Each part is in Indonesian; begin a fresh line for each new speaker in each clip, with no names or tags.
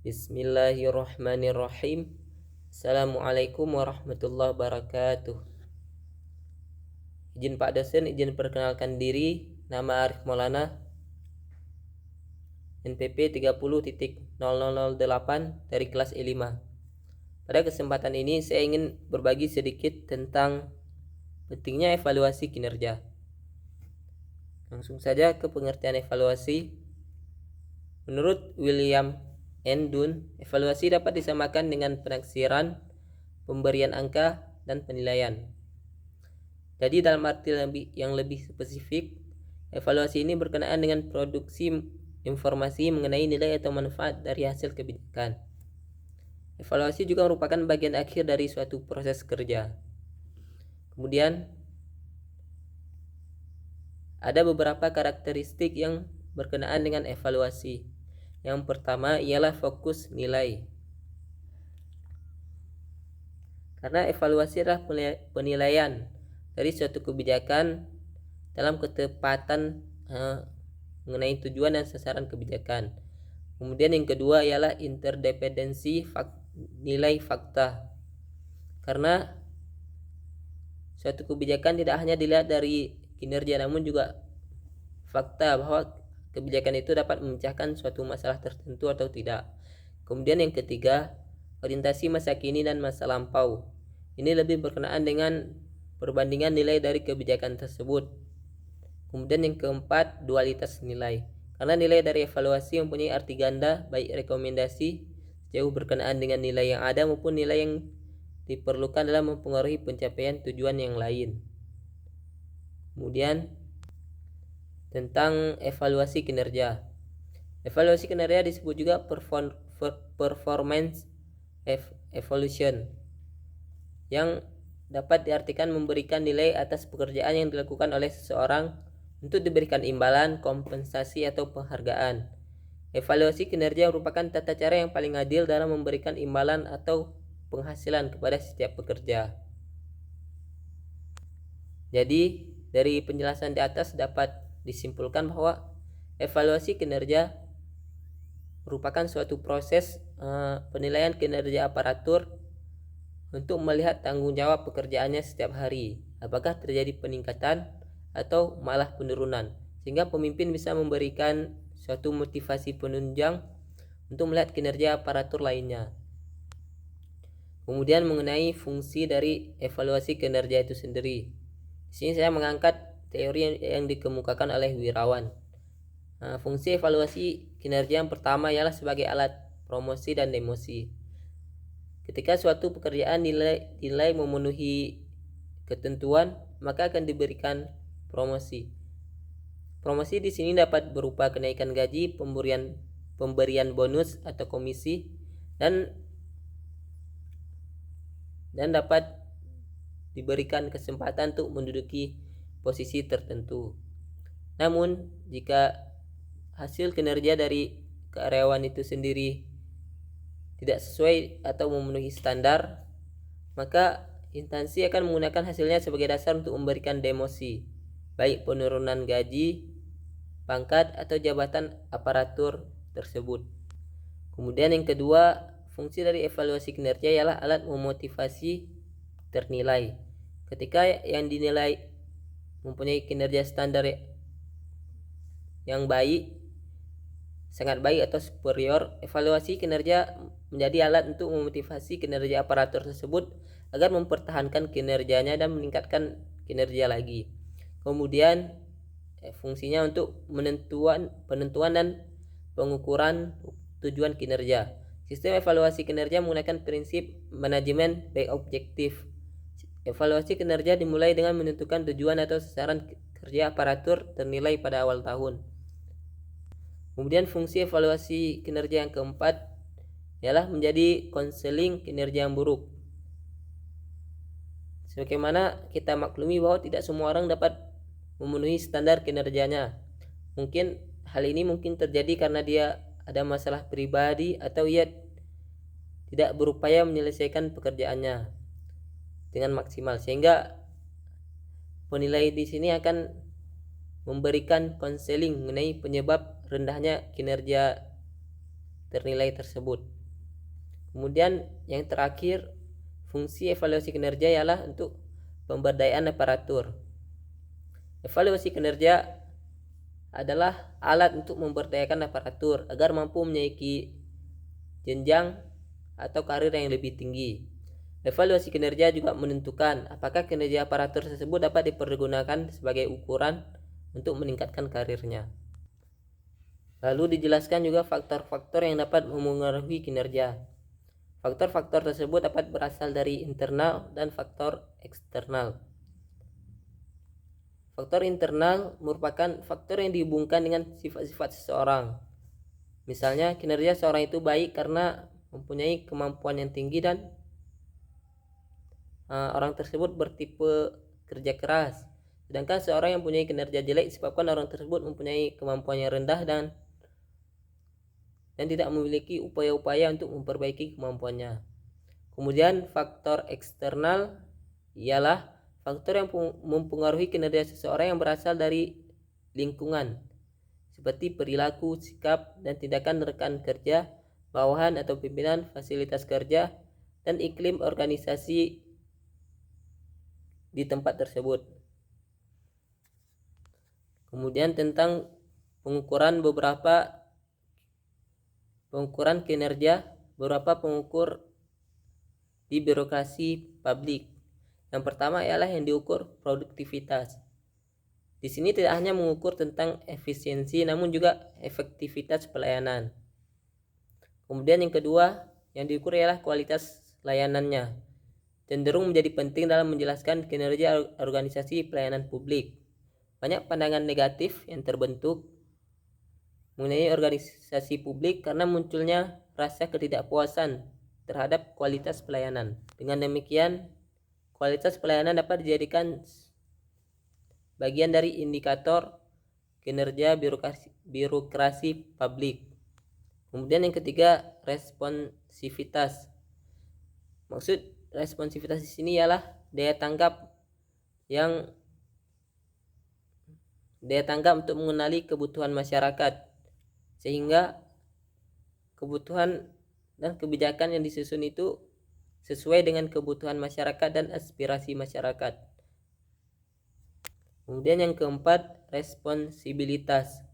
Bismillahirrahmanirrahim. Assalamualaikum warahmatullahi wabarakatuh. Izin Pak dosen, izin perkenalkan diri. Nama Arif Maulana, NPP 30.0008 dari kelas E5. Pada kesempatan ini saya ingin berbagi sedikit tentang pentingnya evaluasi kinerja. Langsung saja ke pengertian evaluasi. Menurut William N. Dunn, evaluasi dapat disamakan dengan penaksiran, pemberian angka, dan penilaian. Jadi dalam arti yang lebih spesifik, evaluasi ini berkenaan dengan produksi informasi mengenai nilai atau manfaat dari hasil kebijakan. Evaluasi juga merupakan bagian akhir dari suatu proses kerja. Kemudian, ada beberapa karakteristik yang berkenaan dengan evaluasi. Yang pertama ialah fokus nilai. Karena evaluasi adalah penilaian dari suatu kebijakan dalam ketepatan mengenai tujuan dan sasaran kebijakan. Kemudian yang kedua ialah interdependensi nilai fakta. Karena suatu kebijakan tidak hanya dilihat dari kinerja, namun juga fakta bahwa kebijakan itu dapat memecahkan suatu masalah tertentu atau tidak. Kemudian yang ketiga, orientasi masa kini dan masa lampau. Ini lebih berkenaan dengan perbandingan nilai dari kebijakan tersebut. Kemudian yang keempat, dualitas nilai. Karena nilai dari evaluasi mempunyai arti ganda, baik rekomendasi sejauh berkenaan dengan nilai yang ada maupun nilai yang diperlukan dalam mempengaruhi pencapaian tujuan yang lain. Kemudian tentang evaluasi kinerja. Evaluasi kinerja disebut juga performance evaluation, yang dapat diartikan memberikan nilai atas pekerjaan yang dilakukan oleh seseorang untuk diberikan imbalan, kompensasi, atau penghargaan. Evaluasi kinerja merupakan tata cara yang paling adil dalam memberikan imbalan atau penghasilan kepada setiap pekerja. Jadi, dari penjelasan di atas dapat disimpulkan bahwa evaluasi kinerja merupakan suatu proses penilaian kinerja aparatur untuk melihat tanggung jawab pekerjaannya setiap hari, apakah terjadi peningkatan atau malah penurunan, sehingga pemimpin bisa memberikan suatu motivasi penunjang untuk melihat kinerja aparatur lainnya. Kemudian mengenai fungsi dari evaluasi kinerja itu sendiri. Di sini saya mengangkat teori yang dikemukakan oleh Wirawan. Fungsi evaluasi kinerja yang pertama ialah sebagai alat promosi dan demosi. Ketika suatu pekerjaan dinilai memenuhi ketentuan, maka akan diberikan promosi. Promosi di sini dapat berupa kenaikan gaji, pemberian bonus atau komisi, dan dapat diberikan kesempatan untuk menduduki posisi tertentu. Namun, jika hasil kinerja dari karyawan itu sendiri tidak sesuai atau memenuhi standar, maka instansi akan menggunakan hasilnya sebagai dasar untuk memberikan demosi, baik penurunan gaji, pangkat, atau jabatan aparatur tersebut. Kemudian yang kedua, fungsi dari evaluasi kinerja ialah alat memotivasi ternilai. Ketika yang dinilai mempunyai kinerja standar yang baik, sangat baik atau superior, evaluasi kinerja menjadi alat untuk memotivasi kinerja aparatur tersebut agar mempertahankan kinerjanya dan meningkatkan kinerja lagi. Kemudian fungsinya untuk penentuan dan pengukuran tujuan kinerja. Sistem evaluasi kinerja menggunakan prinsip manajemen by objektif. Evaluasi kinerja dimulai dengan menentukan tujuan atau sasaran kerja aparatur ternilai pada awal tahun. Kemudian fungsi evaluasi kinerja yang keempat ialah menjadi konseling kinerja yang buruk. Sebagaimana kita maklumi bahwa tidak semua orang dapat memenuhi standar kinerjanya. Mungkin hal ini terjadi karena dia ada masalah pribadi atau ia tidak berupaya menyelesaikan pekerjaannya dengan maksimal, sehingga penilai di sini akan memberikan konseling mengenai penyebab rendahnya kinerja ternilai tersebut. Kemudian yang terakhir, fungsi evaluasi kinerja ialah untuk pemberdayaan aparatur. Evaluasi kinerja adalah alat untuk memberdayakan aparatur agar mampu menaiki jenjang atau karir yang lebih tinggi. Evaluasi kinerja juga menentukan apakah kinerja aparatur tersebut dapat dipergunakan sebagai ukuran untuk meningkatkan karirnya. Lalu dijelaskan juga faktor-faktor yang dapat memengaruhi kinerja. Faktor-faktor tersebut dapat berasal dari internal dan faktor eksternal. Faktor internal merupakan faktor yang dihubungkan dengan sifat-sifat seseorang. Misalnya, kinerja seorang itu baik karena mempunyai kemampuan yang tinggi dan orang tersebut bertipe kerja keras. Sedangkan seorang yang mempunyai kinerja jelek disebabkan orang tersebut mempunyai kemampuan yang rendah dan tidak memiliki upaya-upaya untuk memperbaiki kemampuannya. Kemudian faktor eksternal ialah faktor yang mempengaruhi kinerja seseorang yang berasal dari lingkungan, seperti perilaku, sikap, dan tindakan rekan kerja, bawahan atau pimpinan, fasilitas kerja, dan iklim organisasi di tempat tersebut. Kemudian tentang pengukuran kinerja beberapa pengukur di birokrasi publik. Yang pertama ialah yang diukur produktivitas. Di sini tidak hanya mengukur tentang efisiensi namun juga efektivitas pelayanan. Kemudian yang kedua yang diukur ialah kualitas layanannya. Cenderung menjadi penting dalam menjelaskan kinerja organisasi pelayanan publik. Banyak pandangan negatif yang terbentuk mengenai organisasi publik karena munculnya rasa ketidakpuasan terhadap kualitas pelayanan. Dengan demikian, kualitas pelayanan dapat dijadikan bagian dari indikator kinerja birokrasi publik. Kemudian yang ketiga, responsivitas. Maksud responsivitas di sini ialah daya tanggap untuk mengenali kebutuhan masyarakat, sehingga kebutuhan dan kebijakan yang disusun itu sesuai dengan kebutuhan masyarakat dan aspirasi masyarakat. Kemudian yang keempat, responsibilitas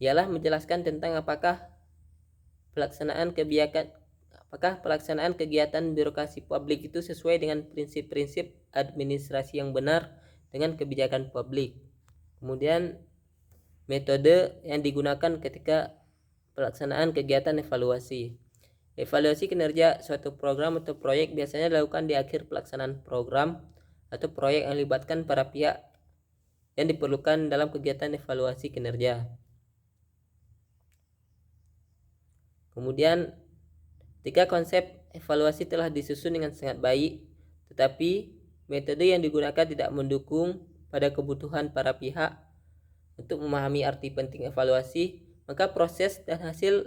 ialah menjelaskan tentang apakah pelaksanaan kegiatan birokrasi publik itu sesuai dengan prinsip-prinsip administrasi yang benar dengan kebijakan publik. Kemudian metode yang digunakan ketika pelaksanaan kegiatan evaluasi. Evaluasi kinerja suatu program atau proyek biasanya dilakukan di akhir pelaksanaan program atau proyek yang melibatkan para pihak yang diperlukan dalam kegiatan evaluasi kinerja. Kemudian, ketika konsep evaluasi telah disusun dengan sangat baik, tetapi metode yang digunakan tidak mendukung pada kebutuhan para pihak untuk memahami arti penting evaluasi, maka proses dan hasil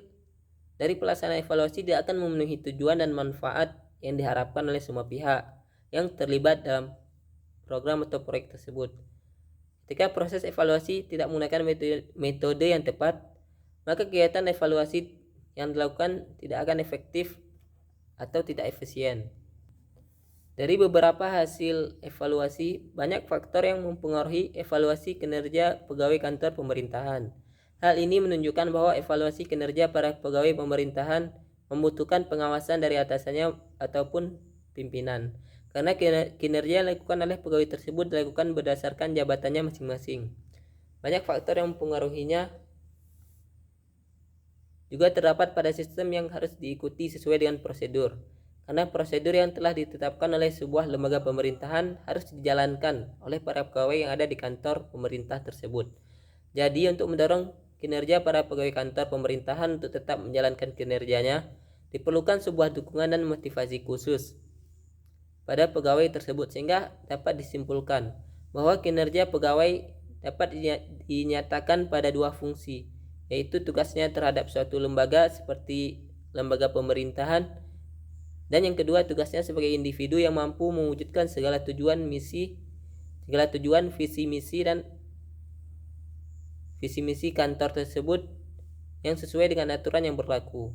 dari pelaksanaan evaluasi tidak akan memenuhi tujuan dan manfaat yang diharapkan oleh semua pihak yang terlibat dalam program atau proyek tersebut. Ketika proses evaluasi tidak menggunakan metode yang tepat, maka kegiatan evaluasi yang dilakukan tidak akan efektif atau tidak efisien. Dari beberapa hasil evaluasi, banyak faktor yang mempengaruhi evaluasi kinerja pegawai kantor pemerintahan. Hal ini menunjukkan bahwa evaluasi kinerja para pegawai pemerintahan membutuhkan pengawasan dari atasannya ataupun pimpinan. Karena kinerja yang dilakukan oleh pegawai tersebut dilakukan berdasarkan jabatannya masing-masing. Banyak faktor yang mempengaruhinya juga terdapat pada sistem yang harus diikuti sesuai dengan prosedur. Karena prosedur yang telah ditetapkan oleh sebuah lembaga pemerintahan harus dijalankan oleh para pegawai yang ada di kantor pemerintah tersebut. Jadi untuk mendorong kinerja para pegawai kantor pemerintahan untuk tetap menjalankan kinerjanya, diperlukan sebuah dukungan dan motivasi khusus pada pegawai tersebut sehingga dapat disimpulkan bahwa kinerja pegawai dapat dinyatakan pada dua fungsi, yaitu tugasnya terhadap suatu lembaga seperti lembaga pemerintahan, dan yang kedua tugasnya sebagai individu yang mampu mewujudkan segala tujuan visi misi kantor tersebut yang sesuai dengan aturan yang berlaku.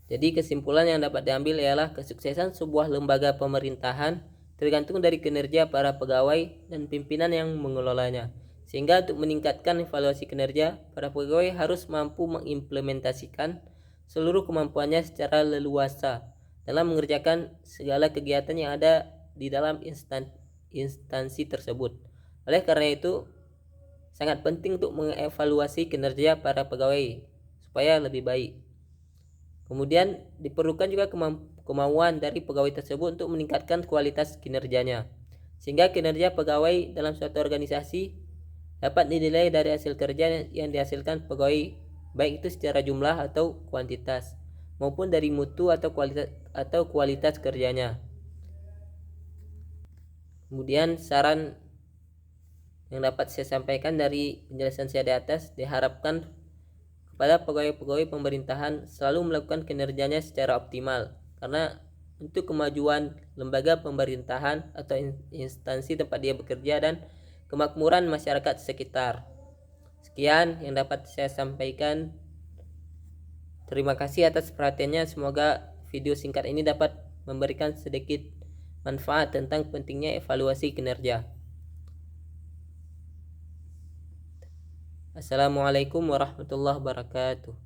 Jadi kesimpulan yang dapat diambil ialah kesuksesan sebuah lembaga pemerintahan tergantung dari kinerja para pegawai dan pimpinan yang mengelolanya. Sehingga untuk meningkatkan evaluasi kinerja, para pegawai harus mampu mengimplementasikan seluruh kemampuannya secara leluasa dalam mengerjakan segala kegiatan yang ada di dalam instansi tersebut. Oleh karena itu, sangat penting untuk mengevaluasi kinerja para pegawai supaya lebih baik. Kemudian diperlukan juga kemauan dari pegawai tersebut untuk meningkatkan kualitas kinerjanya, sehingga kinerja pegawai dalam suatu organisasi dapat dinilai dari hasil kerja yang dihasilkan pegawai, baik itu secara jumlah atau kuantitas, maupun dari mutu atau kualitas kerjanya. Kemudian saran yang dapat saya sampaikan dari penjelasan saya di atas, diharapkan kepada pegawai-pegawai pemerintahan selalu melakukan kinerjanya secara optimal, karena untuk kemajuan lembaga pemerintahan atau instansi tempat dia bekerja dan kemakmuran masyarakat sekitar. Sekian yang dapat saya sampaikan. Terima kasih atas perhatiannya. Semoga video singkat ini dapat memberikan sedikit manfaat tentang pentingnya evaluasi kinerja. Assalamualaikum warahmatullahi wabarakatuh.